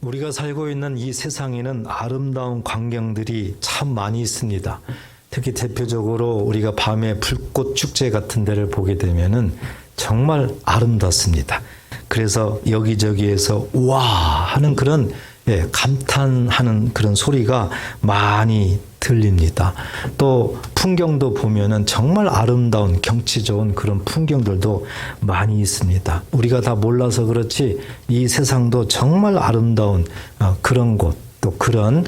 우리가 살고 있는 이 세상에는 아름다운 광경들이 참 많이 있습니다. 특히 대표적으로 우리가 밤에 불꽃 축제 같은 데를 보게 되면은 정말 아름답습니다. 그래서 여기저기에서 와 하는 그런 감탄하는 그런 소리가 많이 들립니다. 또 풍경도 보면은 정말 아름다운 경치 좋은 그런 풍경들도 많이 있습니다. 우리가 다 몰라서 그렇지 이 세상도 정말 아름다운 그런 곳 또 그런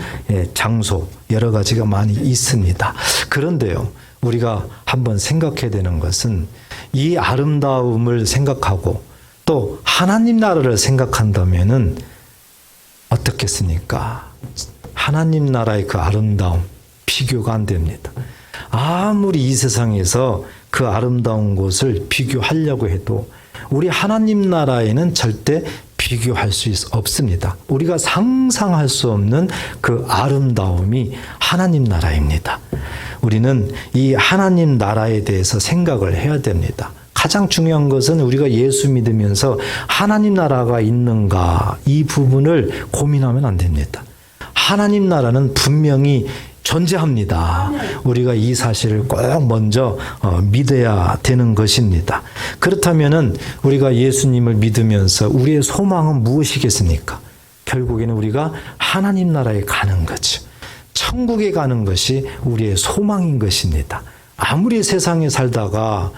장소 여러 가지가 많이 있습니다. 그런데요, 우리가 한번 생각해야 되는 것은 이 아름다움을 생각하고 또 하나님 나라를 생각한다면은 어떻겠습니까? 하나님 나라의 그 아름다움 비교가 안 됩니다. 아무리 이 세상에서 그 아름다운 곳을 비교하려고 해도 우리 하나님 나라에는 절대 비교할 수 없습니다. 우리가 상상할 수 없는 그 아름다움이 하나님 나라입니다. 우리는 이 하나님 나라에 대해서 생각을 해야 됩니다. 가장 중요한 것은 우리가 예수 믿으면서 하나님 나라가 있는가 이 부분을 고민하면 안 됩니다. 하나님 나라는 분명히 존재합니다. 우리가 이 사실을 꼭 먼저 믿어야 되는 것입니다. 그렇다면은 우리가 예수님을 믿으면서 우리의 소망은 무엇이겠습니까? 결국에는 우리가 하나님 나라에 가는 거죠. 천국에 가는 것이 우리의 소망인 것입니다. 아무리 세상에 살다가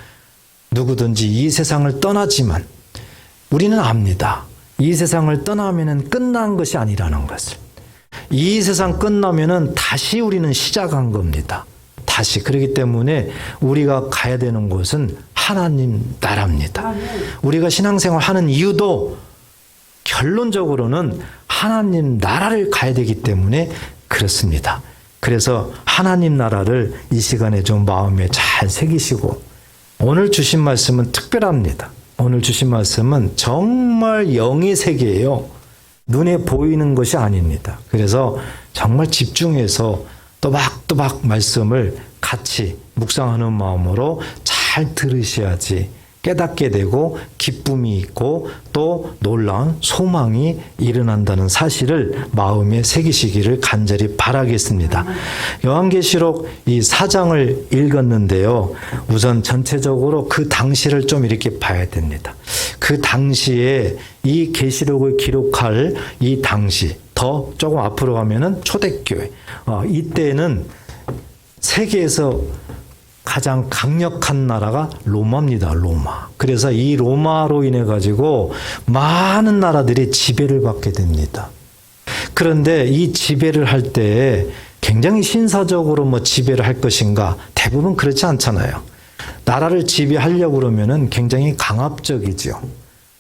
누구든지 이 세상을 떠나지만 우리는 압니다. 이 세상을 떠나면은 끝난 것이 아니라는 것을. 이 세상 끝나면은 다시 우리는 시작한 겁니다. 다시. 그렇기 때문에 우리가 가야 되는 곳은 하나님 나라입니다. 우리가 신앙생활 하는 이유도 결론적으로는 하나님 나라를 가야 되기 때문에 그렇습니다. 그래서 하나님 나라를 이 시간에 좀 마음에 잘 새기시고 오늘 주신 말씀은 특별합니다. 오늘 주신 말씀은 정말 영의 세계예요. 눈에 보이는 것이 아닙니다. 그래서 정말 집중해서 또박또박 말씀을 같이 묵상하는 마음으로 잘 들으셔야지 깨닫게 되고 기쁨이 있고 또 놀라운 소망이 일어난다는 사실을 마음에 새기시기를 간절히 바라겠습니다. 요한계시록 이 4장을 읽었는데요. 우선 전체적으로 그 당시를 좀 이렇게 봐야 됩니다. 그 당시에 이 계시록을 기록할 이 당시 더 조금 앞으로 가면은 초대교회 이때는 세계에서 가장 강력한 나라가 로마입니다. 로마. 그래서 이 로마로 인해 가지고 많은 나라들이 지배를 받게 됩니다. 그런데 이 지배를 할 때 굉장히 신사적으로 지배를 할 것인가? 대부분 그렇지 않잖아요. 나라를 지배하려고 그러면은 굉장히 강압적이죠.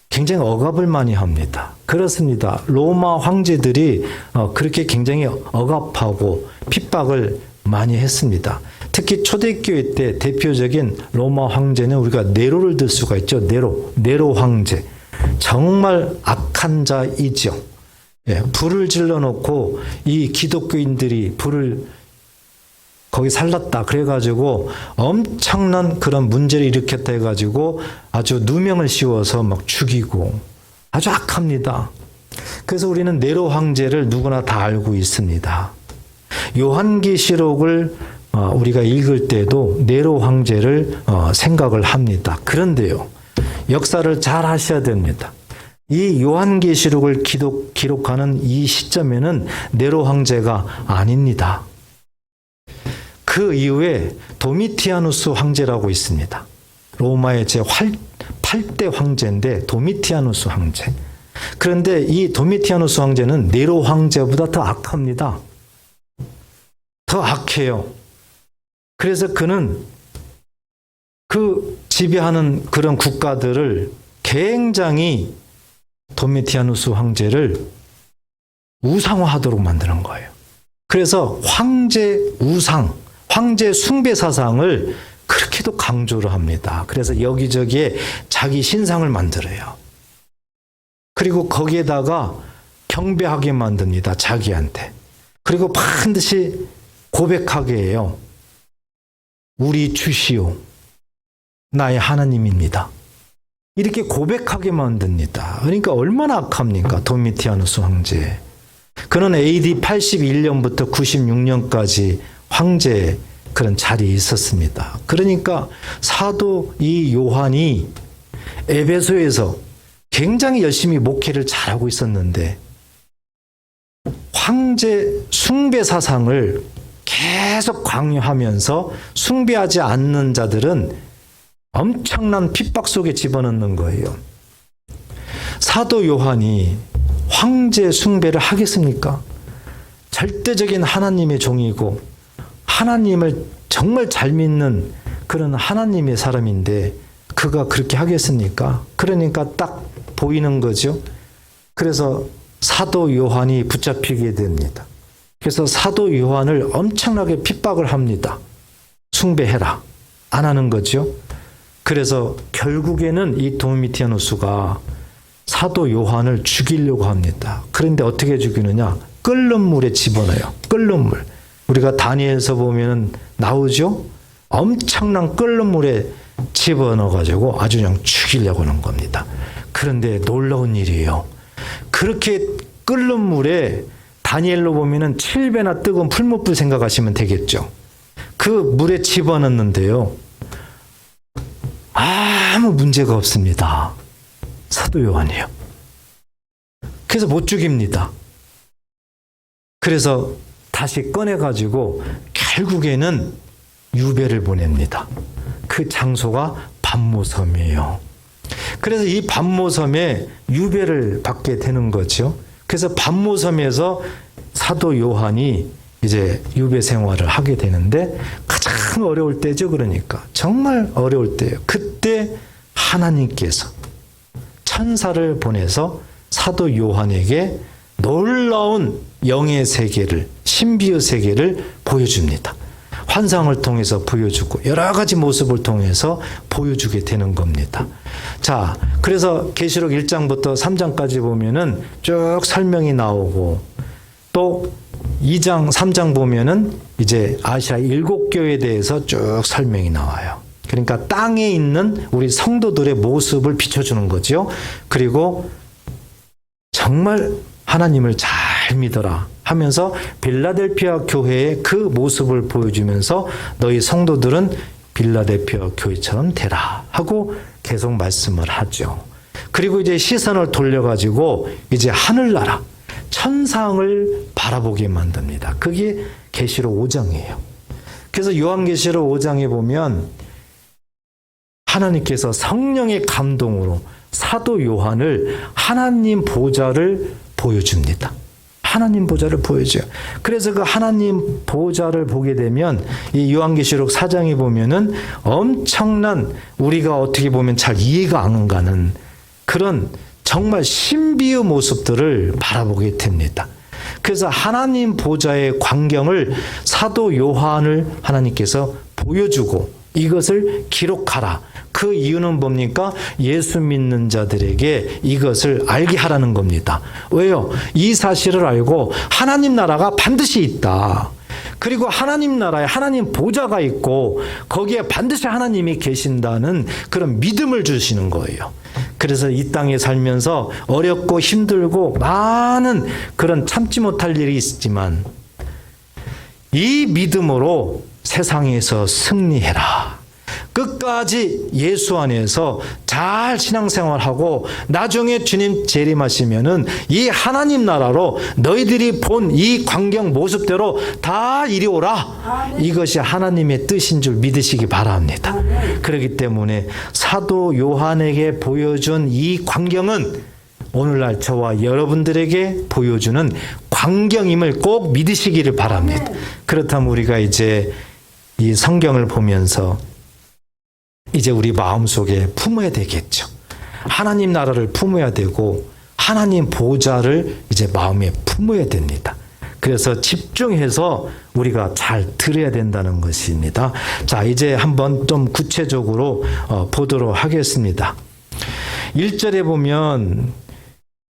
굉장히 억압을 많이 합니다. 그렇습니다. 로마 황제들이 그렇게 굉장히 억압하고 핍박을 많이 했습니다. 특히 초대교회 때 대표적인 로마 황제는 우리가 네로를 들 수가 있죠. 네로 황제. 정말 악한 자이죠. 불을 질러놓고 이 기독교인들이 불을 거기 살랐다. 그래가지고 엄청난 그런 문제를 일으켰다 해가지고 아주 누명을 씌워서 막 죽이고 아주 악합니다. 그래서 우리는 네로 황제를 누구나 다 알고 있습니다. 요한계시록을 우리가 읽을 때도 네로 황제를 생각을 합니다. 그런데요, 역사를 잘 하셔야 됩니다. 이 요한계시록을 기록하는 이 시점에는 네로 황제가 아닙니다. 그 이후에 도미티아누스 황제라고 있습니다. 로마의 제8대 황제인데 도미티아누스 황제. 그런데 이 도미티아누스 황제는 네로 황제보다 더 악합니다. 더 악해요. 그래서 그는 그 지배하는 그런 국가들을 굉장히 도미티아누스 황제를 우상화하도록 만드는 거예요. 그래서 황제 우상, 황제 숭배 사상을 그렇게도 강조를 합니다. 그래서 여기저기에 자기 신상을 만들어요. 그리고 거기에다가 경배하게 만듭니다. 자기한테. 그리고 반드시 고백하게 해요. 우리 주시오. 나의 하나님입니다. 이렇게 고백하게 만듭니다. 그러니까 얼마나 악합니까? 도미티아누스 황제. 그는 AD 81년부터 96년까지 황제 그런 자리에 있었습니다. 그러니까 사도 이 요한이 에베소에서 굉장히 열심히 목회를 잘하고 있었는데 황제 숭배 사상을 계속 강요하면서 숭배하지 않는 자들은 엄청난 핍박 속에 집어넣는 거예요. 사도 요한이 황제 숭배를 하겠습니까? 절대적인 하나님의 종이고 하나님을 정말 잘 믿는 그런 하나님의 사람인데 그가 그렇게 하겠습니까? 그러니까 딱 보이는 거죠. 그래서 사도 요한이 붙잡히게 됩니다. 그래서 사도 요한을 엄청나게 핍박을 합니다. 숭배해라. 안 하는 거죠. 그래서 결국에는 이 도미티아누스가 사도 요한을 죽이려고 합니다. 그런데 어떻게 죽이느냐? 끓는 물에 집어넣어요. 끓는 물. 우리가 다니엘서 보면 나오죠? 엄청난 끓는 물에 집어넣어가지고 아주 그냥 죽이려고 하는 겁니다. 그런데 놀라운 일이에요. 그렇게 끓는 물에 다니엘로 보면은 7배나 뜨거운 풀무불 생각하시면 되겠죠. 그 물에 집어넣는데요. 아무 문제가 없습니다. 사도 요한이에요. 그래서 못 죽입니다. 그래서 다시 꺼내가지고 결국에는 유배를 보냅니다. 그 장소가 반모섬이에요. 그래서 이 반모섬에 유배를 받게 되는 거죠. 그래서 반모섬에서 사도 요한이 이제 유배 생활을 하게 되는데 가장 어려울 때죠. 그러니까 정말 어려울 때예요. 그때 하나님께서 천사를 보내서 사도 요한에게 놀라운 영의 세계를, 신비의 세계를 보여줍니다. 환상을 통해서 보여주고 여러 가지 모습을 통해서 보여주게 되는 겁니다. 자, 그래서 계시록 1장부터 3장까지 보면은 쭉 설명이 나오고 또 2장, 3장 보면은 이제 아시아 7교회에 대해서 쭉 설명이 나와요. 그러니까 땅에 있는 우리 성도들의 모습을 비춰주는 거죠. 그리고 정말 하나님을 잘 믿어라 하면서 빌라델피아 교회의 그 모습을 보여주면서 너희 성도들은 빌라델피아 교회처럼 되라 하고 계속 말씀을 하죠. 그리고 이제 시선을 돌려가지고 이제 하늘나라 천상을 바라보게 만듭니다. 그게 계시록 5장이에요. 그래서 요한계시록 5장에 보면 하나님께서 성령의 감동으로 사도 요한을 하나님 보좌를 보여줍니다. 하나님 보좌를 보여줘요. 그래서 그 하나님 보좌를 보게 되면 이 요한계시록 4장에 보면은 엄청난 우리가 어떻게 보면 잘 이해가 안 가는 그런 정말 신비의 모습들을 바라보게 됩니다. 그래서 하나님 보좌의 광경을 사도 요한을 하나님께서 보여주고 이것을 기록하라. 그 이유는 뭡니까? 예수 믿는 자들에게 이것을 알게 하라는 겁니다. 왜요? 이 사실을 알고 하나님 나라가 반드시 있다. 그리고 하나님 나라에 하나님 보좌가 있고 거기에 반드시 하나님이 계신다는 그런 믿음을 주시는 거예요. 그래서 이 땅에 살면서 어렵고 힘들고 많은 그런 참지 못할 일이 있지만 이 믿음으로 세상에서 승리해라. 끝까지 예수 안에서 잘 신앙생활하고 나중에 주님 재림하시면은 이 하나님 나라로 너희들이 본 이 광경 모습대로 다 이리 오라. 이것이 하나님의 뜻인 줄 믿으시기 바랍니다. 그렇기 때문에 사도 요한에게 보여준 이 광경은 오늘날 저와 여러분들에게 보여주는 광경임을 꼭 믿으시기를 바랍니다. 그렇다면 우리가 이제 이 성경을 보면서 이제 우리 마음속에 품어야 되겠죠. 하나님 나라를 품어야 되고 하나님 보좌를 이제 마음에 품어야 됩니다. 그래서 집중해서 우리가 잘 들어야 된다는 것입니다. 자, 이제 한번 좀 구체적으로 보도록 하겠습니다. 1절에 보면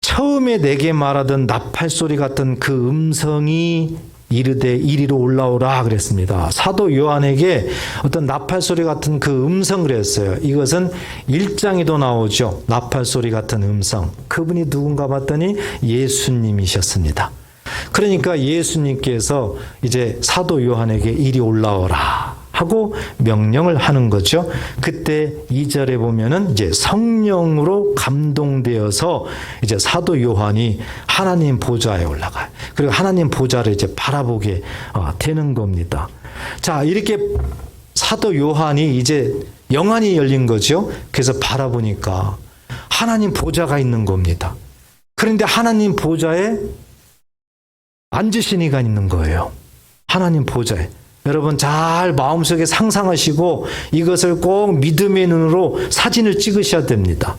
처음에 내게 말하던 나팔 소리 같은 그 음성이 이르되 이리로 올라오라 그랬습니다. 사도 요한에게 어떤 나팔 소리 같은 그 음성 그랬어요. 이것은 1장에도 나오죠. 나팔 소리 같은 음성. 그분이 누군가 봤더니 예수님이셨습니다. 그러니까 예수님께서 이제 사도 요한에게 이리 올라오라 하고 명령을 하는 거죠. 그때 2절에 보면은 이제 성령으로 감동되어서 이제 사도 요한이 하나님 보좌에 올라가요. 그리고 하나님 보좌를 이제 바라보게 되는 겁니다. 자, 이렇게 사도 요한이 이제 영안이 열린 거죠. 그래서 바라보니까 하나님 보좌가 있는 겁니다. 그런데 하나님 보좌에 앉으신 이가 있는 거예요. 하나님 보좌에. 여러분 잘 마음속에 상상하시고 이것을 꼭 믿음의 눈으로 사진을 찍으셔야 됩니다.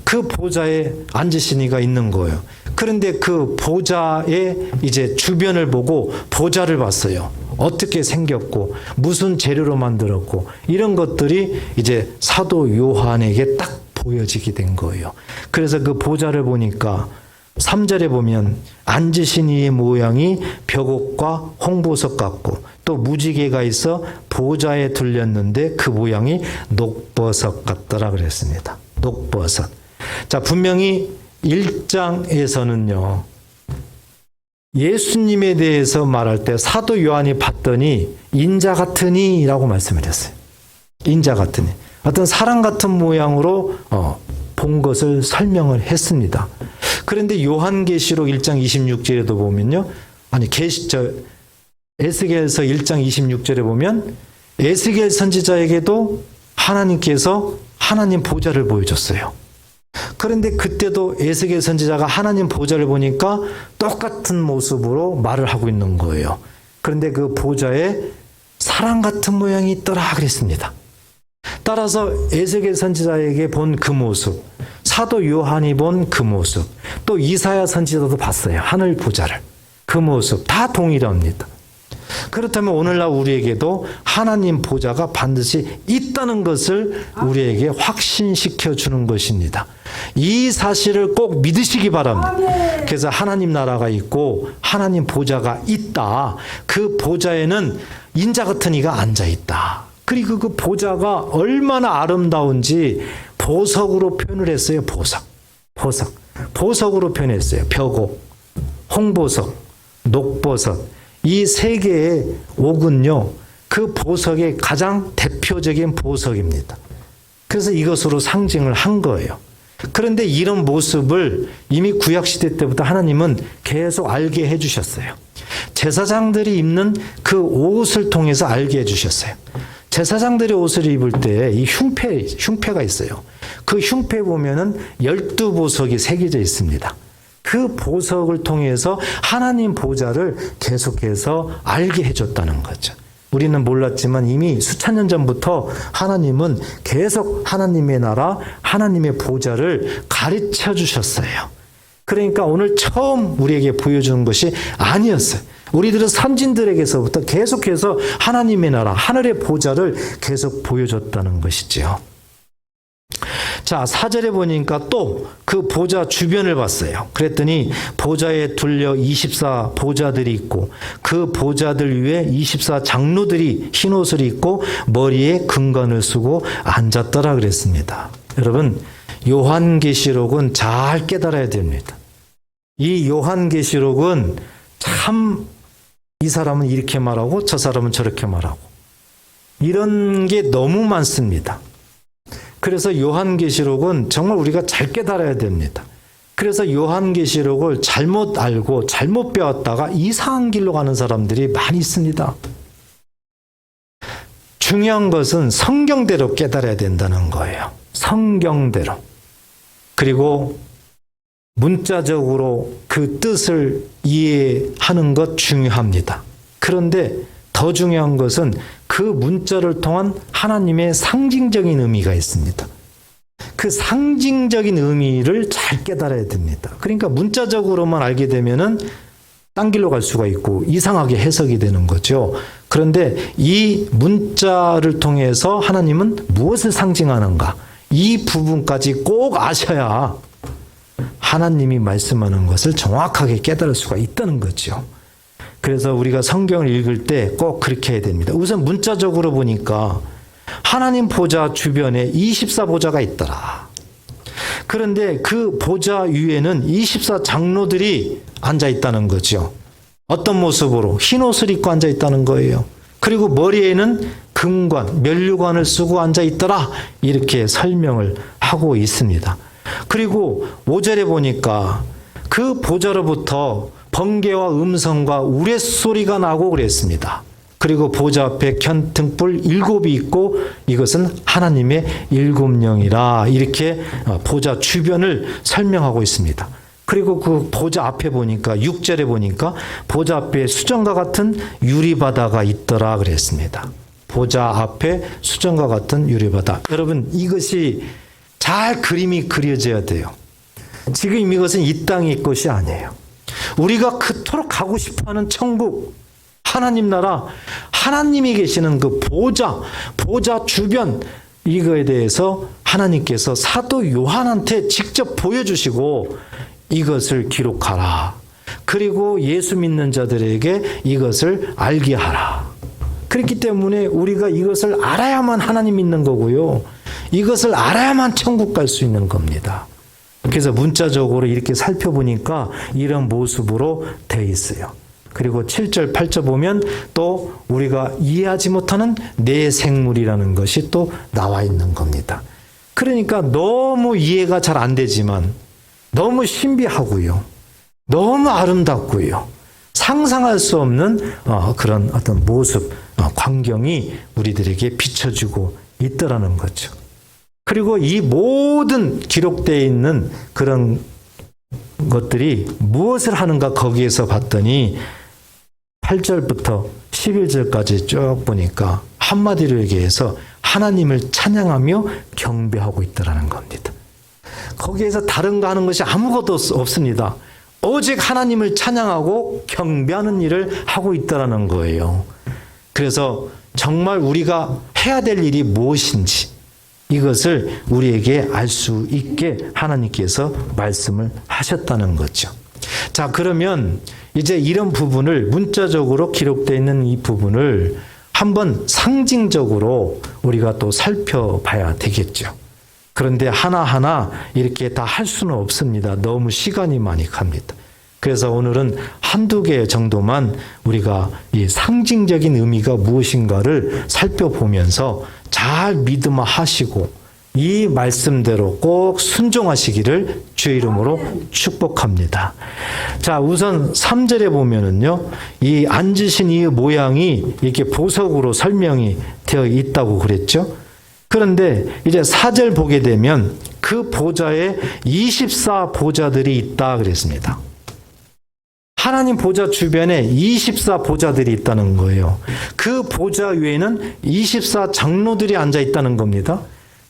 그 보좌에 앉으신 이가 있는 거예요. 그런데 그 보좌의 이제 주변을 보고 보좌를 봤어요. 어떻게 생겼고 무슨 재료로 만들었고 이런 것들이 이제 사도 요한에게 딱 보여지게 된 거예요. 그래서 그 보좌를 보니까 3절에 보면 앉으신 이의 모양이 벽옥과 홍보석 같고 또 무지개가 있어 보좌에 둘렸는데 그 모양이 녹버섯 같더라 그랬습니다. 녹버섯. 자, 분명히 1장에서는요. 예수님에 대해서 말할 때 사도 요한이 봤더니 인자 같으니 라고 말씀을 했어요. 인자 같으니. 어떤 사람 같은 모양으로 본 것을 설명을 했습니다. 그런데 요한계시록 1장 26절에도 보면요. 에스겔서 1장 26절에 보면 에스겔 선지자에게도 하나님께서 하나님 보좌를 보여줬어요. 그런데 그때도 에스겔 선지자가 하나님 보좌를 보니까 똑같은 모습으로 말을 하고 있는 거예요. 그런데 그 보좌에 사람 같은 모양이 있더라 그랬습니다. 따라서 에스겔 선지자에게 본 그 모습, 사도 요한이 본 그 모습, 또 이사야 선지자도 봤어요. 하늘 보좌를. 그 모습 다 동일합니다. 그렇다면 오늘날 우리에게도 하나님 보좌가 반드시 있다는 것을 우리에게 확신시켜 주는 것입니다. 이 사실을 꼭 믿으시기 바랍니다. 그래서 하나님 나라가 있고 하나님 보좌가 있다. 그 보좌에는 인자 같은 이가 앉아 있다. 그리고 그 보좌가 얼마나 아름다운지 보석으로 표현을 했어요. 보석으로 표현했어요. 벽옥, 홍보석, 녹보석. 이 세 개의 옥은요, 그 보석의 가장 대표적인 보석입니다. 그래서 이것으로 상징을 한 거예요. 그런데 이런 모습을 이미 구약시대 때부터 하나님은 계속 알게 해주셨어요. 제사장들이 입는 그 옷을 통해서 알게 해주셨어요. 제사장들이 옷을 입을 때 이 흉패가 있어요. 그 흉패 보면은 12보석이 새겨져 있습니다. 그 보석을 통해서 하나님 보좌를 계속해서 알게 해줬다는 거죠. 우리는 몰랐지만 이미 수천 년 전부터 하나님은 계속 하나님의 나라, 하나님의 보좌를 가르쳐 주셨어요. 그러니까 오늘 처음 우리에게 보여주는 것이 아니었어요. 우리들은 선진들에게서부터 계속해서 하나님의 나라, 하늘의 보좌를 계속 보여줬다는 것이죠. 자, 4절에 보니까 또 그 보좌 주변을 봤어요. 그랬더니 보좌에 둘려 24 보좌들이 있고 그 보좌들 위에 24 장로들이 흰 옷을 입고 머리에 금관을 쓰고 앉았더라 그랬습니다. 여러분, 요한계시록은 잘 깨달아야 됩니다. 이 요한계시록은 참 이 사람은 이렇게 말하고 저 사람은 저렇게 말하고 이런 게 너무 많습니다. 그래서 요한계시록은 정말 우리가 잘 깨달아야 됩니다. 그래서 요한계시록을 잘못 알고 잘못 배웠다가 이상한 길로 가는 사람들이 많이 있습니다. 중요한 것은 성경대로 깨달아야 된다는 거예요. 성경대로. 그리고 문자적으로 그 뜻을 이해하는 것 중요합니다. 그런데 더 중요한 것은 그 문자를 통한 하나님의 상징적인 의미가 있습니다. 그 상징적인 의미를 잘 깨달아야 됩니다. 그러니까 문자적으로만 알게 되면은 딴 길로 갈 수가 있고 이상하게 해석이 되는 거죠. 그런데 이 문자를 통해서 하나님은 무엇을 상징하는가? 이 부분까지 꼭 아셔야 하나님이 말씀하는 것을 정확하게 깨달을 수가 있다는 거죠. 그래서 우리가 성경을 읽을 때 꼭 그렇게 해야 됩니다. 우선 문자적으로 보니까 하나님 보좌 주변에 24보좌가 있더라. 그런데 그 보좌 위에는 24 장로들이 앉아 있다는 거죠. 어떤 모습으로? 흰 옷을 입고 앉아 있다는 거예요. 그리고 머리에는 금관, 면류관을 쓰고 앉아 있더라. 이렇게 설명을 하고 있습니다. 그리고 5절에 보니까 그 보좌로부터 번개와 음성과 우레소리가 나고 그랬습니다. 그리고 보좌 앞에 켠 등불 7이 있고 이것은 하나님의 7영이라 이렇게 보좌 주변을 설명하고 있습니다. 그리고 그 보좌 앞에 보니까 6절에 보니까 보좌 앞에 수정과 같은 유리바다가 있더라 그랬습니다. 보좌 앞에 수정과 같은 유리바다. 여러분 이것이 잘 그림이 그려져야 돼요. 지금 이것은 이 땅의 것이 아니에요. 우리가 그토록 가고 싶어하는 천국, 하나님 나라, 하나님이 계시는 그 보좌 주변 이거에 대해서 하나님께서 사도 요한한테 직접 보여주시고 이것을 기록하라. 그리고 예수 믿는 자들에게 이것을 알게 하라. 그렇기 때문에 우리가 이것을 알아야만 하나님 믿는 거고요. 이것을 알아야만 천국 갈 수 있는 겁니다. 그래서 문자적으로 이렇게 살펴보니까 이런 모습으로 되어 있어요. 그리고 7절, 8절 보면 또 우리가 이해하지 못하는 내생물이라는 것이 또 나와 있는 겁니다. 그러니까 너무 이해가 잘 안 되지만 너무 신비하고요. 너무 아름답고요. 상상할 수 없는 그런 어떤 모습, 광경이 우리들에게 비춰주고 있더라는 거죠. 그리고 이 모든 기록되어 있는 그런 것들이 무엇을 하는가 거기에서 봤더니 8절부터 11절까지 쭉 보니까 한마디로 얘기해서 하나님을 찬양하며 경배하고 있더라는 겁니다. 거기에서 다른 거 하는 것이 아무것도 없습니다. 오직 하나님을 찬양하고 경배하는 일을 하고 있다는 거예요. 그래서 정말 우리가 해야 될 일이 무엇인지 이것을 우리에게 알 수 있게 하나님께서 말씀을 하셨다는 거죠. 자, 그러면 이제 이런 부분을 문자적으로 기록되어 있는 이 부분을 한번 상징적으로 우리가 또 살펴봐야 되겠죠. 그런데 하나하나 이렇게 다 할 수는 없습니다. 너무 시간이 많이 갑니다. 그래서 오늘은 한두 개 정도만 우리가 이 상징적인 의미가 무엇인가를 살펴보면서 잘 믿음하시고 이 말씀대로 꼭 순종하시기를 주의 이름으로 축복합니다. 자, 우선 3절에 보면은요, 이 앉으신 이 모양이 이렇게 보석으로 설명이 되어 있다고 그랬죠. 그런데 이제 4절 보게 되면 그 보좌에 24 보좌들이 있다 그랬습니다. 하나님 보좌 주변에 24 보좌들이 있다는 거예요. 그 보좌 위에는 24 장로들이 앉아 있다는 겁니다.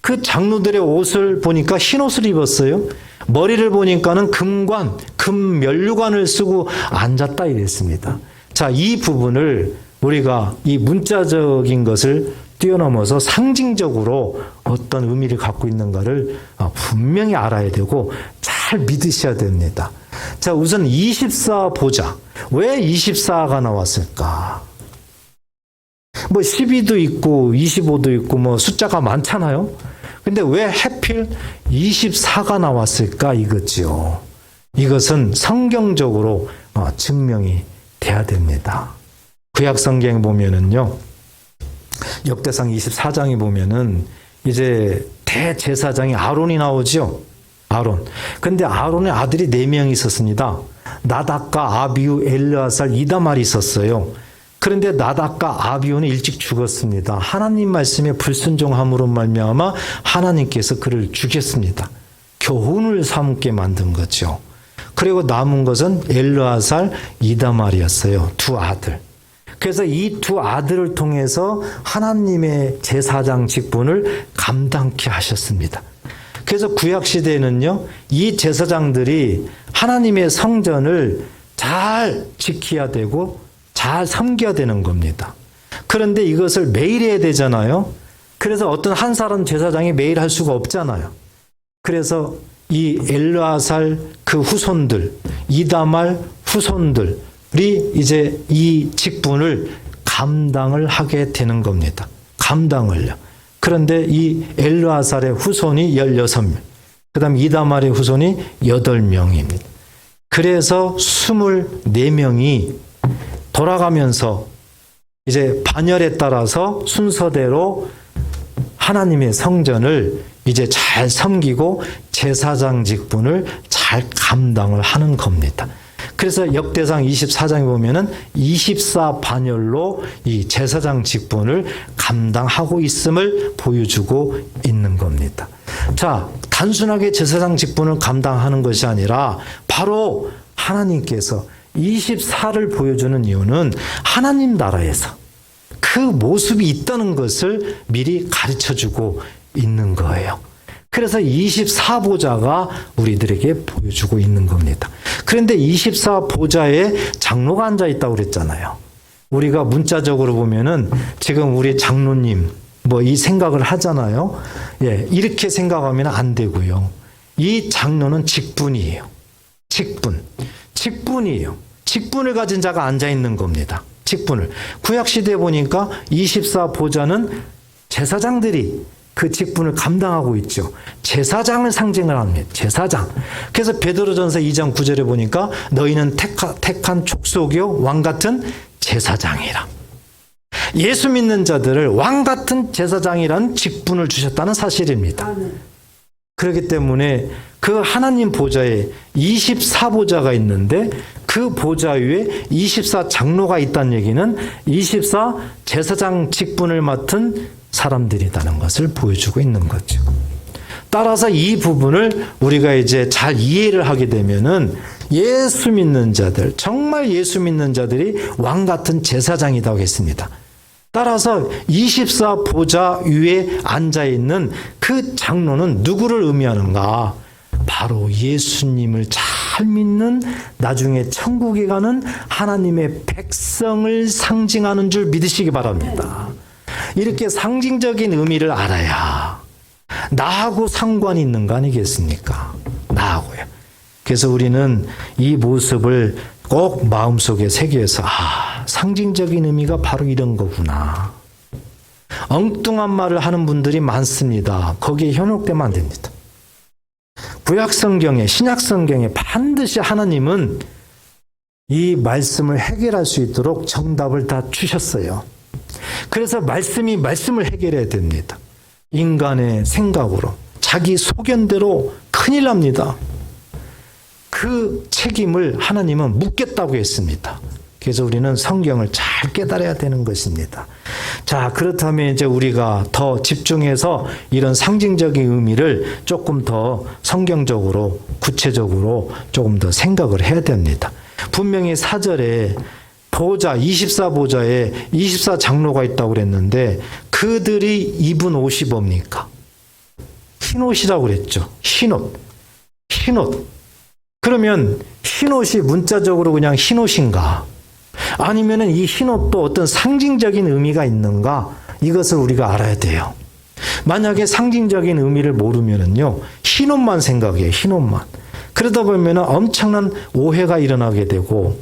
그 장로들의 옷을 보니까 흰 옷을 입었어요. 머리를 보니까는 금관, 금면류관을 쓰고 앉았다 이랬습니다. 자, 이 부분을 우리가 이 문자적인 것을 뛰어넘어서 상징적으로 어떤 의미를 갖고 있는가를 분명히 알아야 되고 잘 믿으셔야 됩니다. 자, 우선 24 보자. 왜 24가 나왔을까? 뭐 12도 있고 25도 있고 뭐 숫자가 많잖아요. 근데 왜 하필 24가 나왔을까 이거지요. 이것은 성경적으로 증명이 돼야 됩니다. 구약 성경 보면은요. 역대상 24장에 보면은 이제 대제사장이 아론이 나오죠. 아론. 근데 아론의 아들이 4명이 있었습니다. 나답과 아비후, 엘르아살, 이다말이 있었어요. 그런데 나답과 아비후는 일찍 죽었습니다. 하나님 말씀에 불순종함으로 말미암아 하나님께서 그를 죽였습니다. 교훈을 삼게 만든 거죠. 그리고 남은 것은 엘르아살, 이다말이었어요. 두 아들. 그래서 이 두 아들을 통해서 하나님의 제사장 직분을 감당케 하셨습니다. 그래서 구약시대에는요, 이 제사장들이 하나님의 성전을 잘 지켜야 되고 잘 섬겨야 되는 겁니다. 그런데 이것을 매일 해야 되잖아요. 그래서 어떤 한 사람 제사장이 매일 할 수가 없잖아요. 그래서 이 엘르아살 그 후손들, 이다말 후손들이 이제 이 직분을 감당을 하게 되는 겁니다. 감당을요. 그런데 이 엘르아살의 후손이 16명. 그 다음 이다말의 후손이 8명입니다. 그래서 24명이 돌아가면서 이제 반열에 따라서 순서대로 하나님의 성전을 이제 잘 섬기고 제사장 직분을 잘 감당을 하는 겁니다. 그래서 역대상 24장에 보면은 24반열로 이 제사장 직분을 감당하고 있음을 보여주고 있는 겁니다. 자, 단순하게 제사장 직분을 감당하는 것이 아니라 바로 하나님께서 24를 보여주는 이유는 하나님 나라에서 그 모습이 있다는 것을 미리 가르쳐주고 있는 거예요. 그래서 24보좌가 우리들에게 보여주고 있는 겁니다. 그런데 24보좌에 장로가 앉아 있다고 그랬잖아요. 우리가 문자적으로 보면은 지금 우리 장로님 뭐 이 생각을 하잖아요. 예, 이렇게 생각하면 안 되고요. 이 장로는 직분이에요. 직분이에요. 직분을 가진 자가 앉아 있는 겁니다. 직분을. 구약시대에 보니까 24보좌는 제사장들이 그 직분을 감당하고 있죠. 제사장을 상징을 합니다. 제사장. 그래서 베드로전서 2장 9절에 보니까 너희는 택한 족속이요 왕 같은 제사장이라. 예수 믿는 자들을 왕 같은 제사장이라는 직분을 주셨다는 사실입니다. 그렇기 때문에 그 하나님 보좌에 24보좌가 있는데 그 보좌 위에 24장로가 있다는 얘기는 24 제사장 직분을 맡은 사람들이라는 것을 보여주고 있는 거죠. 따라서 이 부분을 우리가 이제 잘 이해를 하게 되면은 예수 믿는 자들, 정말 예수 믿는 자들이 왕 같은 제사장이라고 했습니다. 따라서 24보좌 위에 앉아있는 그 장로는 누구를 의미하는가? 바로 예수님을 잘 믿는 나중에 천국에 가는 하나님의 백성을 상징하는 줄 믿으시기 바랍니다. 이렇게 상징적인 의미를 알아야 나하고 상관이 있는 거 아니겠습니까? 나하고요. 그래서 우리는 이 모습을 꼭 마음속에 새겨서 상징적인 의미가 바로 이런 거구나. 엉뚱한 말을 하는 분들이 많습니다. 거기에 현혹되면 안 됩니다. 구약성경에 신약성경에 반드시 하나님은 이 말씀을 해결할 수 있도록 정답을 다 주셨어요. 그래서 말씀을 해결해야 됩니다. 인간의 생각으로 자기 소견대로 큰일 납니다. 그 책임을 하나님은 묻겠다고 했습니다. 그래서 우리는 성경을 잘 깨달아야 되는 것입니다. 자, 그렇다면 이제 우리가 더 집중해서 이런 상징적인 의미를 조금 더 성경적으로, 구체적으로 조금 더 생각을 해야 됩니다. 분명히 4절에 보좌, 24보좌에 24장로가 있다고 그랬는데 그들이 입은 옷이 뭡니까? 흰옷이라고 그랬죠. 흰옷. 그러면 흰옷이 문자적으로 그냥 흰옷인가? 아니면은 이 흰옷도 어떤 상징적인 의미가 있는가? 이것을 우리가 알아야 돼요. 만약에 상징적인 의미를 모르면은요, 흰옷만 생각해요, 흰옷만. 그러다 보면은 엄청난 오해가 일어나게 되고,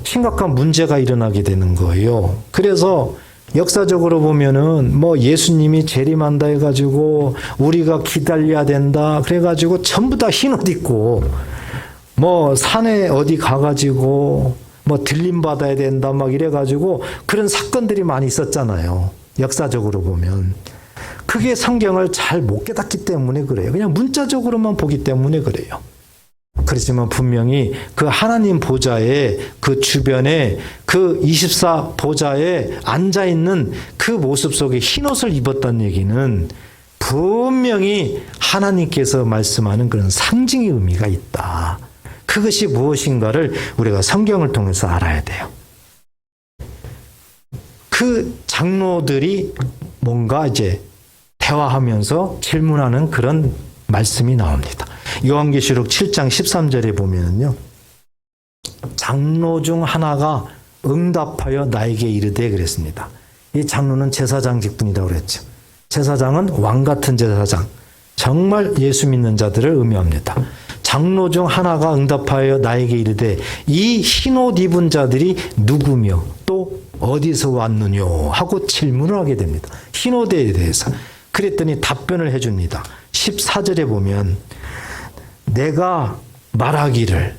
심각한 문제가 일어나게 되는 거예요. 그래서 역사적으로 보면은 뭐 예수님이 재림한다 해가지고 우리가 기다려야 된다 그래가지고 전부 다 흰옷 입고 뭐 산에 어디 가가지고 뭐 들림 받아야 된다 막 이래가지고 그런 사건들이 많이 있었잖아요. 역사적으로 보면. 그게 성경을 잘 못 깨닫기 때문에 그래요. 그냥 문자적으로만 보기 때문에 그래요. 그렇지만 분명히 그 하나님 보좌에 그 주변에 그 24보좌에 앉아있는 그 모습 속에 흰옷을 입었다는 얘기는 분명히 하나님께서 말씀하는 그런 상징의 의미가 있다. 그것이 무엇인가를 우리가 성경을 통해서 알아야 돼요. 그 장로들이 뭔가 이제 대화하면서 질문하는 그런 말씀이 나옵니다. 요한계시록 7장 13절에 보면은요, 장로 중 하나가 응답하여 나에게 이르되 그랬습니다. 이 장로는 제사장 직분이라고 그랬죠. 제사장은 왕 같은 제사장, 정말 예수 믿는 자들을 의미합니다. 장로 중 하나가 응답하여 나에게 이르되 이 흰옷 입은 자들이 누구며 또 어디서 왔느냐 하고 질문을 하게 됩니다. 흰옷에 대해서. 그랬더니 답변을 해줍니다. 14절에 보면 내가 말하기를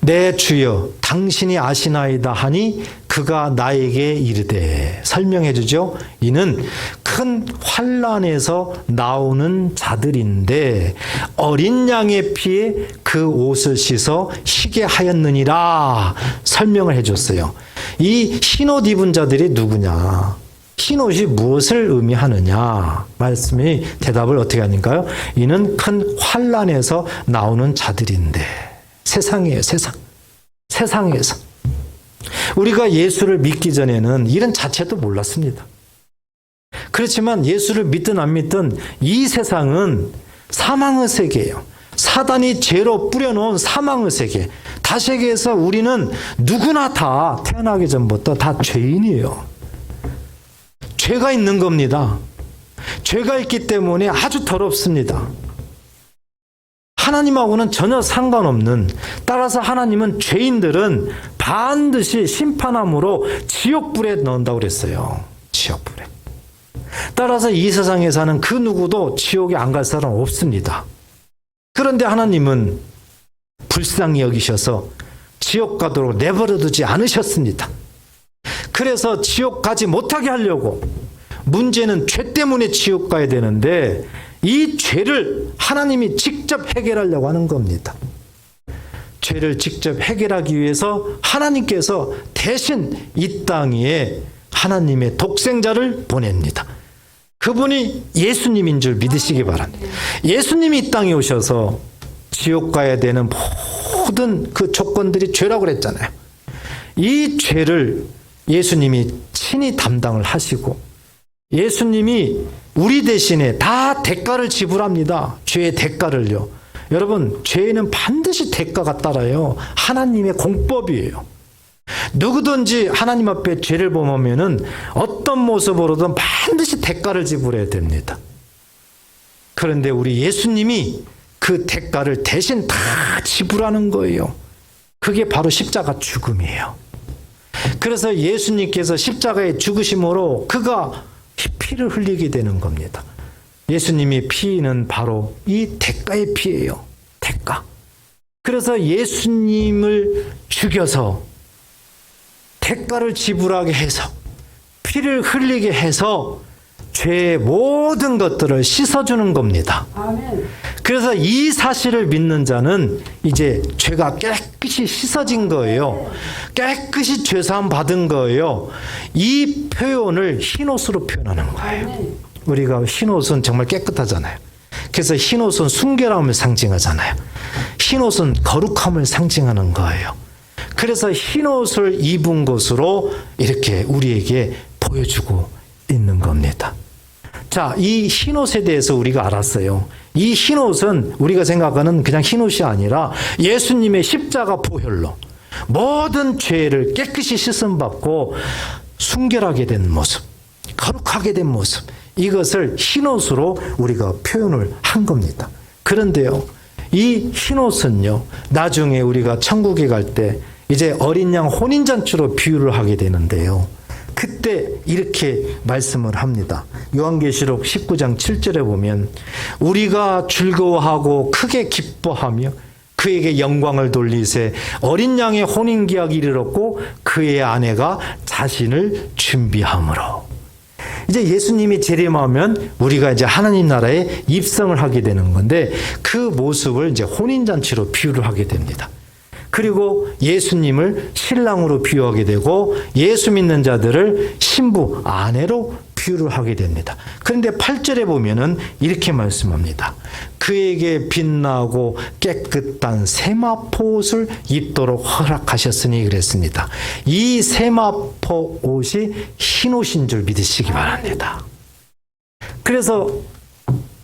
내 주여 당신이 아시나이다 하니 그가 나에게 이르되, 설명해 주죠. 이는 큰 환난에서 나오는 자들인데 어린 양의 피에 그 옷을 씻어 희게 하였느니라 설명을 해줬어요. 이 흰옷 입은 자들이 누구냐? 흰옷이 무엇을 의미하느냐? 말씀이 대답을 어떻게 하는가요? 이는 큰 환난에서 나오는 자들인데, 세상이에요, 세상. 세상에서. 우리가 예수를 믿기 전에는 이런 자체도 몰랐습니다. 그렇지만 예수를 믿든 안 믿든 이 세상은 사망의 세계예요. 사단이 죄로 뿌려놓은 사망의 세계. 다시에서 우리는 누구나 다 태어나기 전부터 다 죄인이에요. 죄가 있는 겁니다. 죄가 있기 때문에 아주 더럽습니다. 하나님하고는 전혀 상관없는, 따라서 하나님은 죄인들은 반드시 심판함으로 지옥불에 넣는다고 그랬어요. 지옥불에. 따라서 이 세상에 사는 그 누구도 지옥에 안 갈 사람 없습니다. 그런데 하나님은 불쌍히 여기셔서 지옥 가도록 내버려 두지 않으셨습니다. 그래서 지옥 가지 못하게 하려고, 문제는 죄 때문에 지옥 가야 되는데 이 죄를 하나님이 직접 해결하려고 하는 겁니다. 죄를 직접 해결하기 위해서 하나님께서 대신 이 땅 위에 하나님의 독생자를 보냅니다. 그분이 예수님인 줄 믿으시기 바랍니다. 예수님이 이 땅에 오셔서 지옥 가야 되는 모든 그 조건들이 죄라고 그랬잖아요. 이 죄를 예수님이 친히 담당을 하시고, 예수님이 우리 대신에 다 대가를 지불합니다. 죄의 대가를요. 여러분, 죄에는 반드시 대가가 따라요. 하나님의 공법이에요. 누구든지 하나님 앞에 죄를 범하면은 어떤 모습으로든 반드시 대가를 지불해야 됩니다. 그런데 우리 예수님이 그 대가를 대신 다 지불하는 거예요. 그게 바로 십자가 죽음이에요. 그래서 예수님께서 십자가에 죽으심으로 그가 피를 흘리게 되는 겁니다. 예수님의 피는 바로 이 대가의 피예요. 대가. 그래서 예수님을 죽여서 대가를 지불하게 해서 피를 흘리게 해서 죄의 모든 것들을 씻어주는 겁니다. 아멘. 그래서 이 사실을 믿는 자는 이제 죄가 깨끗이 씻어진 거예요. 깨끗이 죄사함 받은 거예요. 이 표현을 흰옷으로 표현하는 거예요. 아멘. 우리가 흰옷은 정말 깨끗하잖아요. 그래서 흰옷은 순결함을 상징하잖아요. 흰옷은 거룩함을 상징하는 거예요. 그래서 흰옷을 입은 것으로 이렇게 우리에게 보여주고 있는 겁니다. 자, 이 흰옷에 대해서 우리가 알았어요. 이 흰옷은 우리가 생각하는 그냥 흰옷이 아니라 예수님의 십자가 보혈로 모든 죄를 깨끗이 씻음받고 순결하게 된 모습, 거룩하게 된 모습, 이것을 흰옷으로 우리가 표현을 한 겁니다. 그런데요, 이 흰옷은요, 나중에 우리가 천국에 갈 때 이제 어린 양 혼인잔치로 비유를 하게 되는데요. 그때 이렇게 말씀을 합니다. 요한계시록 19장 7절에 보면 우리가 즐거워하고 크게 기뻐하며 그에게 영광을 돌리세 어린 양의 혼인계약이 이르렀고 그의 아내가 자신을 준비함으로. 이제 예수님이 재림하면 우리가 이제 하나님 나라에 입성을 하게 되는 건데 그 모습을 이제 혼인잔치로 비유를 하게 됩니다. 그리고 예수님을 신랑으로 비유하게 되고 예수 믿는 자들을 신부, 아내로 비유를 하게 됩니다. 그런데 8절에 보면은 이렇게 말씀합니다. 그에게 빛나고 깨끗한 세마포 옷을 입도록 허락하셨으니 그랬습니다. 이 세마포 옷이 흰 옷인 줄 믿으시기 바랍니다. 그래서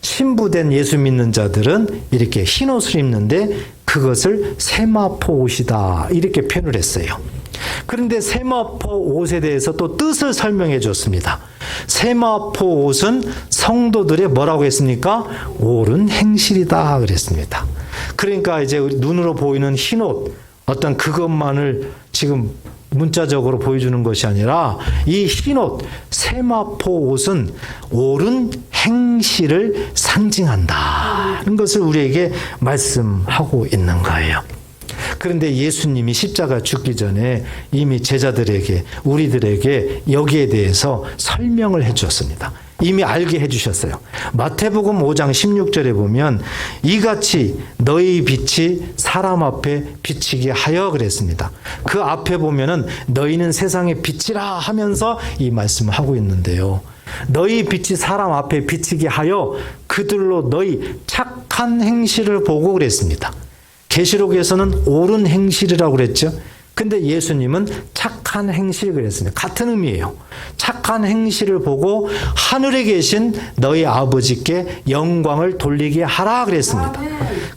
신부된 예수 믿는 자들은 이렇게 흰 옷을 입는데 그것을 세마포 옷이다 이렇게 표현을 했어요. 그런데 세마포 옷에 대해서 또 뜻을 설명해 줬습니다. 세마포 옷은 성도들의 뭐라고 했습니까? 옳은 행실이다 그랬습니다. 그러니까 이제 눈으로 보이는 흰 옷, 어떤 그것만을 지금 문자적으로 보여주는 것이 아니라 이 흰옷, 세마포 옷은 옳은 행실을 상징한다는 것을 우리에게 말씀하고 있는 거예요. 그런데 예수님이 십자가 죽기 전에 이미 제자들에게, 우리들에게 여기에 대해서 설명을 해 주었습니다. 이미 알게 해 주셨어요. 마태복음 5장 16절에 보면 이같이 너희 빛이 사람 앞에 비치게 하여 그랬습니다. 그 앞에 보면은 너희는 세상의 빛이라 하면서 이 말씀을 하고 있는데요. 너희 빛이 사람 앞에 비치게 하여 그들로 너희 착한 행실을 보고 그랬습니다. 계시록에서는 옳은 행실이라고 그랬죠. 근데 예수님은 착한 행실 그랬습니다. 같은 의미예요. 착한 행실을 보고 하늘에 계신 너희 아버지께 영광을 돌리게 하라 그랬습니다.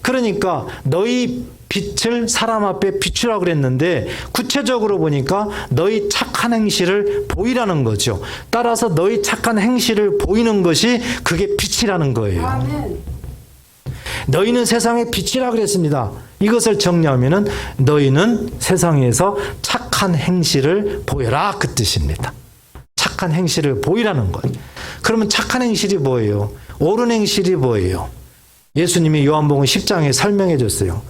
그러니까 너희 빛을 사람 앞에 비추라 그랬는데 구체적으로 보니까 너희 착한 행실을 보이라는 거죠. 따라서 너희 착한 행실을 보이는 것이 그게 빛이라는 거예요. 너희는 세상의 빛이라 그랬습니다. 이것을 정리하면은 너희는 세상에서 착한 행실을 보여라 그 뜻입니다. 착한 행실을 보이라는 것. 그러면 착한 행실이 뭐예요? 옳은 행실이 뭐예요? 예수님이 요한복음 10장에 설명해 줬어요.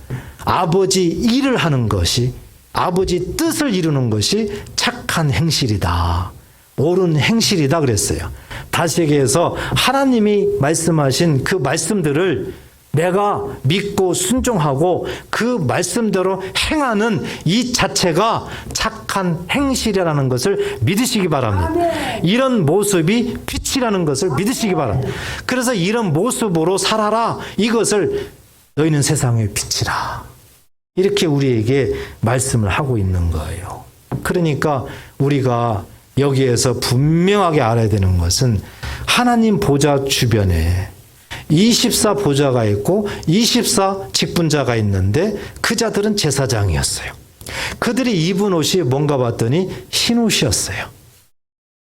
아버지 일을 하는 것이, 아버지 뜻을 이루는 것이 착한 행실이다. 옳은 행실이다 그랬어요. 다시 얘기해서 하나님이 말씀하신 그 말씀들을 내가 믿고 순종하고 그 말씀대로 행하는 이 자체가 착한 행실이라는 것을 믿으시기 바랍니다. 이런 모습이 빛이라는 것을 믿으시기 바랍니다. 그래서 이런 모습으로 살아라. 이것을 너희는 세상의 빛이라. 이렇게 우리에게 말씀을 하고 있는 거예요. 그러니까 우리가 여기에서 분명하게 알아야 되는 것은 하나님 보좌 주변에 24 보좌가 있고 24 직분자가 있는데 그 자들은 제사장이었어요. 그들이 입은 옷이 뭔가 봤더니 흰 옷이었어요.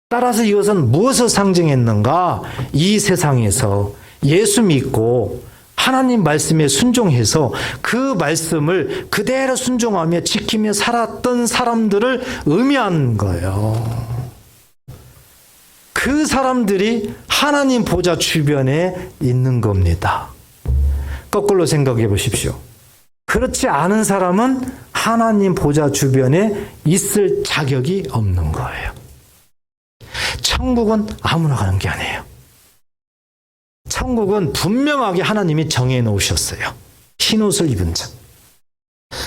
따라서 이것은 무엇을 상징했는가? 이 세상에서 예수 믿고 하나님 말씀에 순종해서 그 말씀을 그대로 순종하며 지키며 살았던 사람들을 의미한 거예요. 그 사람들이 하나님 보좌 주변에 있는 겁니다. 거꾸로 생각해 보십시오. 그렇지 않은 사람은 하나님 보좌 주변에 있을 자격이 없는 거예요. 천국은 아무나 가는 게 아니에요. 천국은 분명하게 하나님이 정해 놓으셨어요. 흰 옷을 입은 자.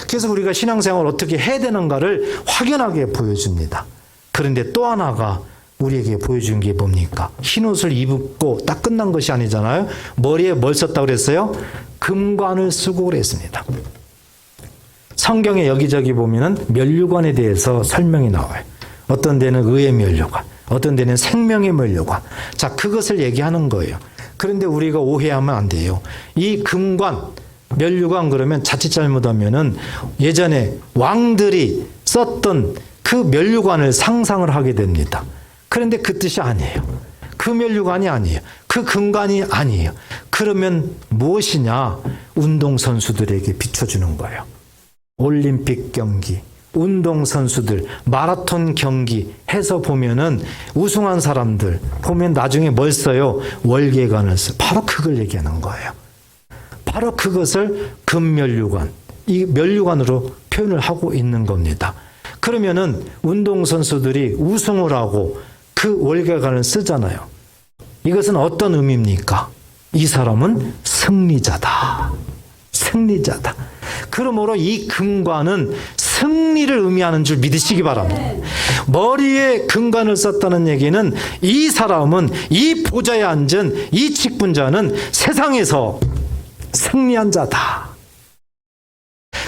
그래서 우리가 신앙생활을 어떻게 해야 되는가를 확연하게 보여줍니다. 그런데 또 하나가 우리에게 보여준 게 뭡니까? 흰 옷을 입고 딱 끝난 것이 아니잖아요. 머리에 뭘 썼다고 그랬어요? 금관을 쓰고 그랬습니다. 성경에 여기저기 보면은 면류관에 대해서 설명이 나와요. 어떤 데는 의의 면류관, 어떤 데는 생명의 면류관. 자, 그것을 얘기하는 거예요. 그런데 우리가 오해하면 안 돼요. 이 금관, 면류관 그러면 자칫 잘못하면은 예전에 왕들이 썼던 그 면류관을 상상을 하게 됩니다. 그런데 그 뜻이 아니에요. 그 면류관이 아니에요. 그 금관이 아니에요. 그러면 무엇이냐? 운동선수들에게 비춰주는 거예요. 올림픽 경기, 운동선수들, 마라톤 경기 해서 보면은 우승한 사람들 보면 나중에 뭘 써요? 월계관을 써요. 바로 그걸 얘기하는 거예요. 바로 그것을 금면류관, 이 면류관으로 표현을 하고 있는 겁니다. 그러면은 운동선수들이 우승을 하고 그 월계관을 쓰잖아요. 이것은 어떤 의미입니까? 이 사람은 승리자다. 승리자다. 그러므로 이 금관은 승리를 의미하는 줄 믿으시기 바랍니다. 머리에 금관을 썼다는 얘기는 이 사람은, 이 보좌에 앉은 이 직분자는 세상에서 승리한 자다.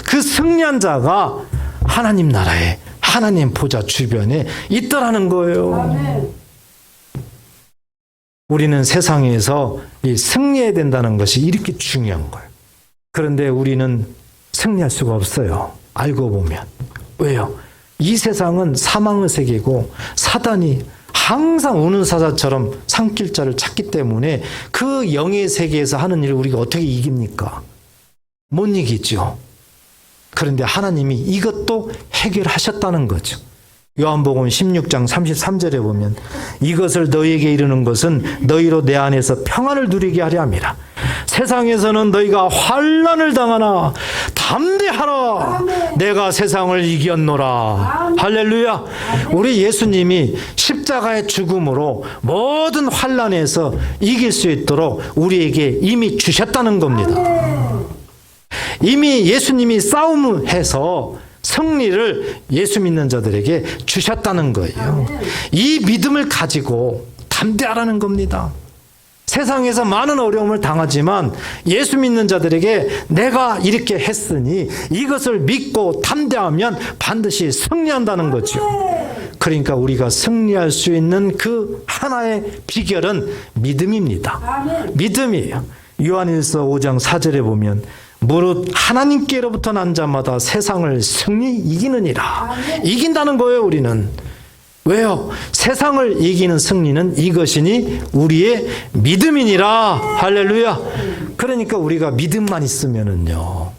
그 승리한 자가 하나님 나라에, 하나님 보좌 주변에 있더라는 거예요. 우리는 세상에서 이 승리해야 된다는 것이 이렇게 중요한 거예요. 그런데 우리는 승리할 수가 없어요. 알고 보면. 왜요? 이 세상은 사망의 세계고 사단이 항상 우는 사자처럼 산길자를 찾기 때문에 그 영의 세계에서 하는 일을 우리가 어떻게 이깁니까? 못 이기죠. 그런데 하나님이 이것도 해결하셨다는 거죠. 요한복음 16장 33절에 보면 이것을 너희에게 이르는 것은 너희로 내 안에서 평안을 누리게 하려 함이라. 세상에서는 너희가 환난을 당하나 담대하라. 아멘. 내가 세상을 이겼노라. 아멘. 할렐루야. 아멘. 우리 예수님이 십자가의 죽음으로 모든 환난에서 이길 수 있도록 우리에게 이미 주셨다는 겁니다. 아멘. 이미 예수님이 싸움해서 승리를 예수 믿는 자들에게 주셨다는 거예요. 아멘. 이 믿음을 가지고 담대하라는 겁니다. 세상에서 많은 어려움을 당하지만 예수 믿는 자들에게 내가 이렇게 했으니 이것을 믿고 담대하면 반드시 승리한다는 거죠. 그러니까 우리가 승리할 수 있는 그 하나의 비결은 믿음입니다. 아멘. 믿음이에요. 요한일서 5장 4절에 보면 무릇 하나님께로부터 난 자마다 세상을 승리 이기느니라. 아멘. 이긴다는 거예요, 우리는. 왜요? 세상을 이기는 승리는 이것이니 우리의 믿음이니라. 할렐루야. 그러니까 우리가 믿음만 있으면은요,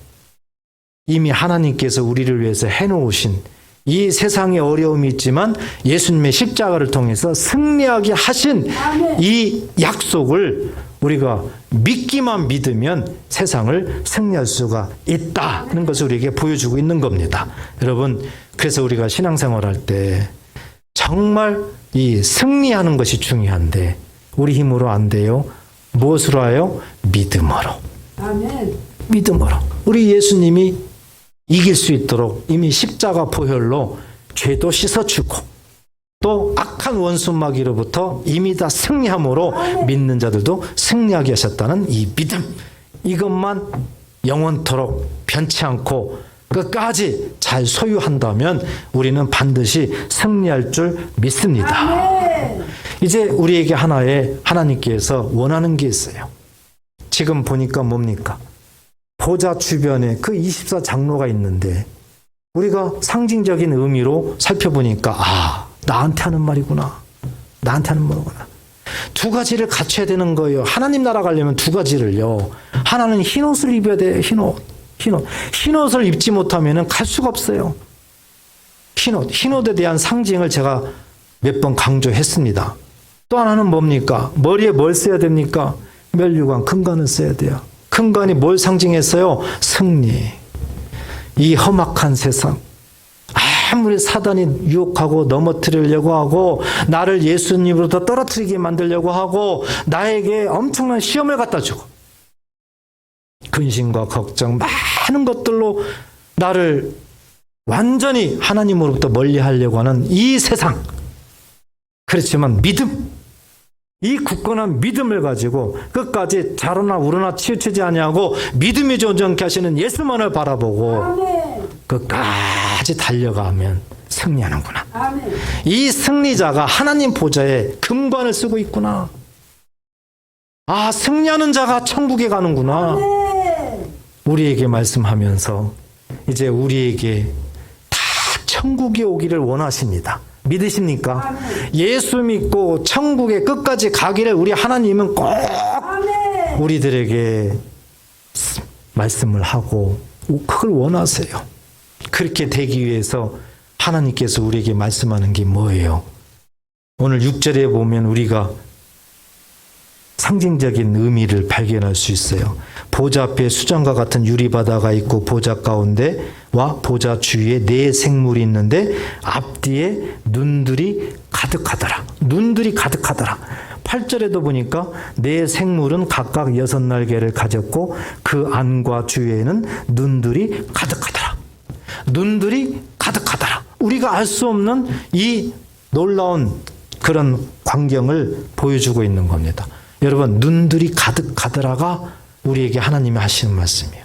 이미 하나님께서 우리를 위해서 해놓으신 이 세상에 어려움이 있지만 예수님의 십자가를 통해서 승리하게 하신 아멘. 이 약속을 우리가 믿기만 믿으면 세상을 승리할 수가 있다는 것을 우리에게 보여주고 있는 겁니다. 여러분, 그래서 우리가 신앙생활 할 때 정말 이 승리하는 것이 중요한데 우리 힘으로 안 돼요. 무엇으로 하요? 믿음으로. 아멘. 믿음으로. 우리 예수님이 이길 수 있도록 이미 십자가 보혈로 죄도 씻어주고 또 악한 원수 마귀로부터 이미 다 승리함으로 믿는 자들도 승리하게 하셨다는 이 믿음. 이것만 영원토록 변치 않고 끝까지 잘 소유한다면 우리는 반드시 승리할 줄 믿습니다. 아멘. 이제 우리에게 하나님께서 원하는 게 있어요. 지금 보니까 뭡니까? 보좌 주변에 그 24장로가 있는데 우리가 상징적인 의미로 살펴보니까 나한테 하는 말이구나. 나한테 하는 말이구나. 두 가지를 갖춰야 되는 거예요. 하나님 나라 가려면 두 가지를요. 하나는 흰옷을 입어야 돼요. 흰옷을 입지 못하면 갈 수가 없어요. 흰옷에 대한 상징을 제가 몇 번 강조했습니다. 또 하나는 뭡니까? 머리에 뭘 써야 됩니까? 멸류관, 금관을 써야 돼요. 금관이 뭘 상징했어요? 승리. 이 험악한 세상. 아무리 사단이 유혹하고 넘어뜨리려고 하고 나를 예수님으로부터 떨어뜨리게 만들려고 하고 나에게 엄청난 시험을 갖다 주고 근심과 걱정 많은 것들로 나를 완전히 하나님으로부터 멀리하려고 하는 이 세상. 그렇지만 믿음, 이 굳건한 믿음을 가지고 끝까지 자로나 우러나 치우치지 아니하고 믿음이 존재케 하시는 예수만을 바라보고 아멘. 끝까지 달려가면 승리하는구나. 아멘. 이 승리자가 하나님 보좌에 금관을 쓰고 있구나. 승리하는 자가 천국에 가는구나. 아멘. 우리에게 말씀하면서 이제 우리에게 다 천국에 오기를 원하십니다. 믿으십니까? 아멘. 예수 믿고 천국에 끝까지 가기를 우리 하나님은 꼭 아멘. 우리들에게 말씀을 하고 그걸 원하세요. 그렇게 되기 위해서 하나님께서 우리에게 말씀하는 게 뭐예요? 오늘 6절에 보면 우리가 상징적인 의미를 발견할 수 있어요. 보좌 앞에 수정과 같은 유리바다가 있고 보좌 가운데와 보좌 주위에 네 생물이 있는데 앞뒤에 눈들이 가득하더라. 눈들이 가득하더라. 8절에도 보니까 네 생물은 각각 6날개를 가졌고 그 안과 주위에는 눈들이 가득하더라. 눈들이 가득하더라. 우리가 알 수 없는 이 놀라운 그런 광경을 보여주고 있는 겁니다. 여러분, 눈들이 가득하더라가 우리에게 하나님이 하시는 말씀이에요.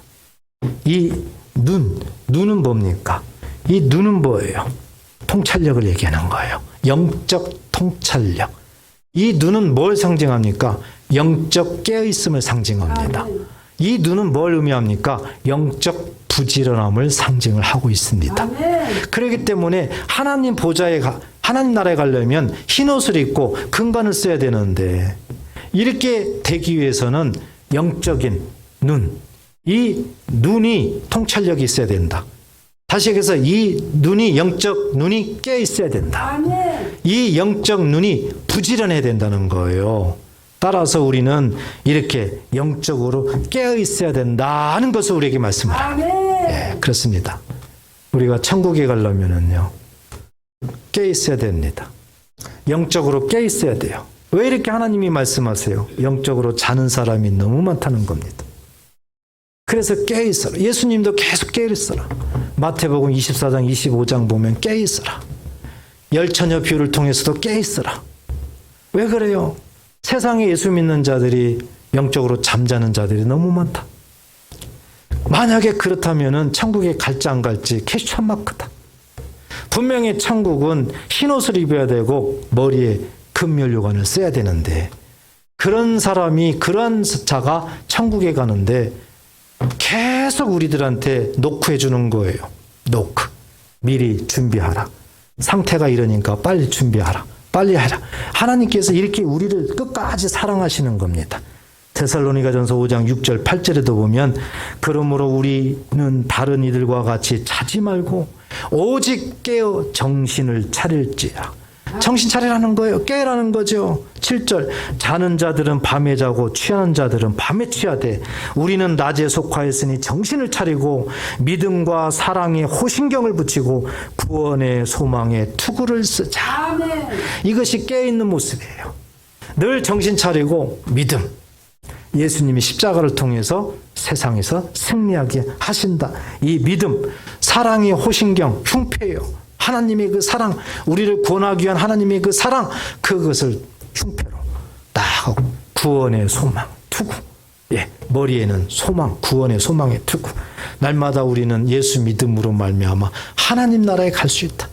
이 눈은 뭡니까? 이 눈은 뭐예요? 통찰력을 얘기하는 거예요. 영적 통찰력. 이 눈은 뭘 상징합니까? 영적 깨어있음을 상징합니다. 아멘. 이 눈은 뭘 의미합니까? 영적 부지런함을 상징을 하고 있습니다. 아멘. 그렇기 때문에 하나님 보좌에 하나님 나라에 가려면 흰옷을 입고 금관을 써야 되는데 이렇게 되기 위해서는 영적인 눈, 이 눈이 통찰력이 있어야 된다. 다시 얘기해서 이 눈이 영적 눈이 깨 있어야 된다. 아멘. 이 영적 눈이 부지런해야 된다는 거예요. 따라서 우리는 이렇게 영적으로 깨어 있어야 된다는 것을 우리에게 말씀합니다. 아멘. 네, 그렇습니다. 우리가 천국에 가려면은요, 깨 있어야 됩니다. 영적으로 깨 있어야 돼요. 왜 이렇게 하나님이 말씀하세요? 영적으로 자는 사람이 너무 많다는 겁니다. 그래서 깨 있어라. 예수님도 계속 깨 있어라. 마태복음 24장, 25장 보면 깨 있어라. 열처녀 비유를 통해서도 깨 있어라. 왜 그래요? 세상에 예수 믿는 자들이 영적으로 잠자는 자들이 너무 많다. 만약에 그렇다면은 천국에 갈지 안 갈지 퀘스천 마크다. 분명히 천국은 흰 옷을 입어야 되고 머리에 금면류관을 써야 되는데 그런 사람이 그런 자가 천국에 가는데 계속 우리들한테 노크해 주는 거예요. 노크. 미리 준비하라. 상태가 이러니까 빨리 준비하라. 빨리 하라. 하나님께서 이렇게 우리를 끝까지 사랑하시는 겁니다. 데살로니가전서 5장 6절 8절에도 보면 그러므로 우리는 다른 이들과 같이 자지 말고 오직 깨어 정신을 차릴지라. 정신 차리라는 거예요. 깨라는 거죠. 7절 자는 자들은 밤에 자고 취하는 자들은 밤에 취하되 우리는 낮에 속하였으니 정신을 차리고 믿음과 사랑에 호신경을 붙이고 구원의 소망에 투구를 쓰자. 아멘. 이것이 깨어있는 모습이에요. 늘 정신 차리고 믿음. 예수님이 십자가를 통해서 세상에서 승리하게 하신다. 이 믿음, 사랑의 호신경, 흉패예요. 하나님의 그 사랑, 우리를 구원하기 위한 하나님의 그 사랑, 그것을 흉패로 딱 하고 구원의 소망, 투구. 예, 머리에는 소망, 구원의 소망의 투구. 날마다 우리는 예수 믿음으로 말미암아 하나님 나라에 갈 수 있다.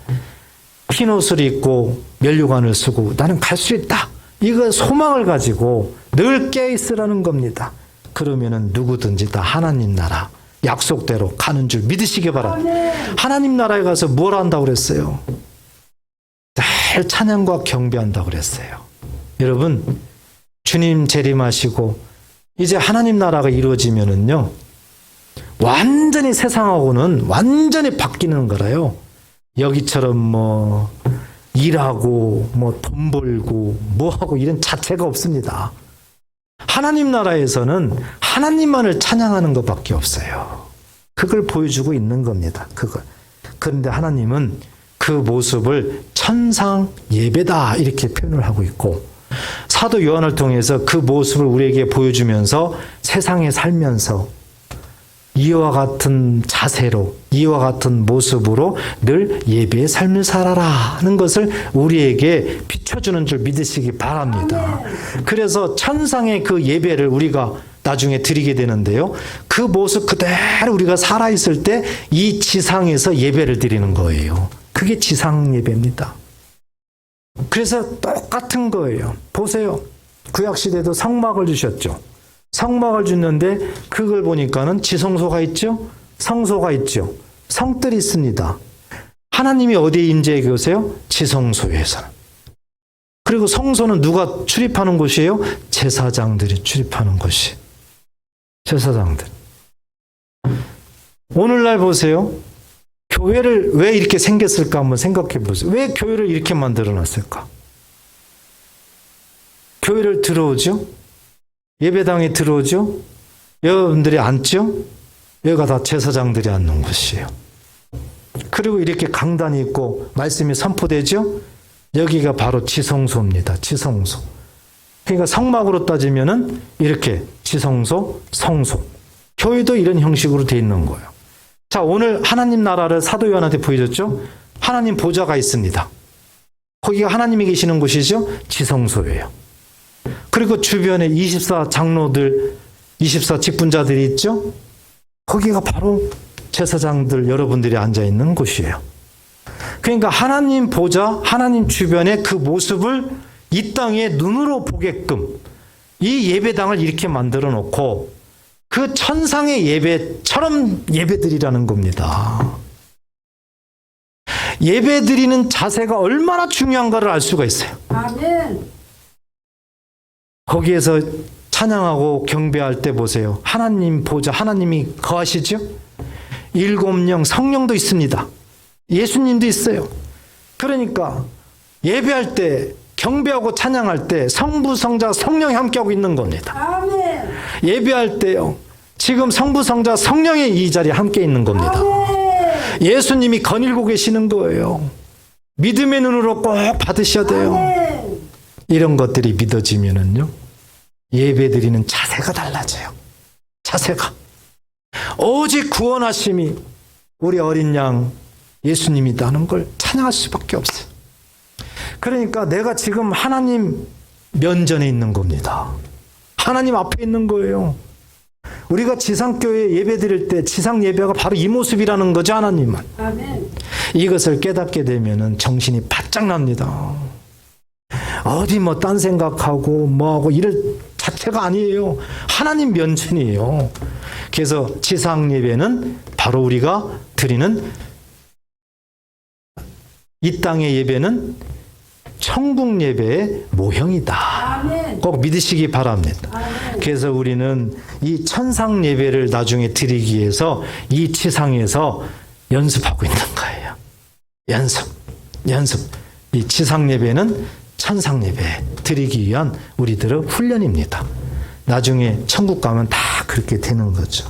흰 옷을 입고 면류관을 쓰고 나는 갈 수 있다. 이거 소망을 가지고 늘 깨있으라는 겁니다. 그러면은 누구든지 다 하나님 나라 약속대로 가는 줄 믿으시기 바랍니다. 하나님 나라에 가서 뭘 한다고 그랬어요? 늘 찬양과 경배한다고 그랬어요. 여러분, 주님 재림하시고 이제 하나님 나라가 이루어지면은요, 완전히 세상하고는 완전히 바뀌는 거라요. 여기처럼 뭐 일하고 뭐 돈 벌고 뭐 하고 이런 자체가 없습니다. 하나님 나라에서는 하나님만을 찬양하는 것밖에 없어요. 그걸 보여주고 있는 겁니다. 그걸. 그런데 하나님은 그 모습을 천상 예배다 이렇게 표현을 하고 있고 사도 요한을 통해서 그 모습을 우리에게 보여주면서 세상에 살면서 이와 같은 자세로 이와 같은 모습으로 늘 예배의 삶을 살아라는 것을 우리에게 비춰주는 줄 믿으시기 바랍니다. 그래서 천상의 그 예배를 우리가 나중에 드리게 되는데요. 그 모습 그대로 우리가 살아있을 때 이 지상에서 예배를 드리는 거예요. 그게 지상 예배입니다. 그래서 똑같은 거예요. 보세요. 구약시대도 성막을 주셨죠. 성막을 주는데 그걸 보니까는 지성소가 있죠. 성소가 있죠. 성들이 있습니다. 하나님이 어디에 임재해 계세요? 지성소에서. 그리고 성소는 누가 출입하는 곳이에요? 제사장들이 출입하는 곳이. 제사장들. 오늘날 보세요. 교회를 왜 이렇게 생겼을까 한번 생각해 보세요. 왜 교회를 이렇게 만들어 놨을까? 교회를 들어오죠? 예배당에 들어오죠? 여러분들이 앉죠? 여기가 다 제사장들이 앉는 곳이에요. 그리고 이렇게 강단이 있고 말씀이 선포되죠? 여기가 바로 지성소입니다. 지성소. 그러니까 성막으로 따지면은 이렇게 지성소, 성소. 교회도 이런 형식으로 돼 있는 거예요. 자, 오늘 하나님 나라를 사도 요한한테 보여줬죠? 하나님 보좌가 있습니다. 거기가 하나님이 계시는 곳이죠? 지성소예요. 그리고 주변에 24 장로들, 24 직분자들이 있죠? 거기가 바로 제사장들 여러분들이 앉아있는 곳이에요. 그러니까 하나님 보좌, 하나님 주변의 그 모습을 이 땅에 눈으로 보게끔 이 예배당을 이렇게 만들어 놓고 그 천상의 예배처럼 예배드리라는 겁니다. 예배드리는 자세가 얼마나 중요한가를 알 수가 있어요. 아멘. 거기에서 찬양하고 경배할 때 보세요. 하나님 보좌, 하나님이 거하시죠? 일곱 영 성령도 있습니다. 예수님도 있어요. 그러니까 예배할 때 경배하고 찬양할 때 성부, 성자, 성령이 함께하고 있는 겁니다. 아멘. 예배할 때요. 지금 성부, 성자, 성령이 이 자리에 함께 있는 겁니다. 아멘. 예수님이 거닐고 계시는 거예요. 믿음의 눈으로 꼭 받으셔야 돼요. 아멘. 이런 것들이 믿어지면은요. 예배드리는 자세가 달라져요. 자세가. 오직 구원하심이 우리 어린 양 예수님이다는 걸 찬양할 수밖에 없어요. 그러니까 내가 지금 하나님 면전에 있는 겁니다. 하나님 앞에 있는 거예요. 우리가 지상교회 예배 드릴 때 지상 예배가 바로 이 모습이라는 거죠. 하나님은. 아멘. 이것을 깨닫게 되면은 정신이 바짝 납니다. 어디 뭐 딴 생각하고 뭐하고 이럴 자체가 아니에요. 하나님 면전이에요. 그래서 지상 예배는 바로 우리가 드리는, 이 땅의 예배는 천국 예배의 모형이다. 아멘. 꼭 믿으시기 바랍니다. 아멘. 그래서 우리는 이 천상 예배를 나중에 드리기 위해서 이 지상에서 연습하고 있는 거예요. 연습. 이 지상 예배는 천상 예배 드리기 위한 우리들의 훈련입니다. 나중에 천국 가면 다 그렇게 되는 거죠.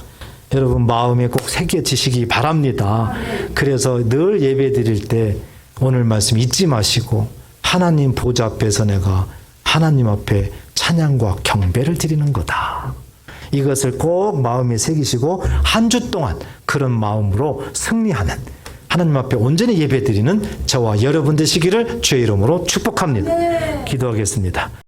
여러분 마음에 꼭 새겨지시기 바랍니다. 그래서 늘 예배 드릴 때 오늘 말씀 잊지 마시고 하나님 보좌 앞에서 내가 하나님 앞에 찬양과 경배를 드리는 거다. 이것을 꼭 마음에 새기시고 한 주 동안 그런 마음으로 승리하는, 하나님 앞에 온전히 예배드리는 저와 여러분 되시기를 주의 이름으로 축복합니다. 네. 기도하겠습니다.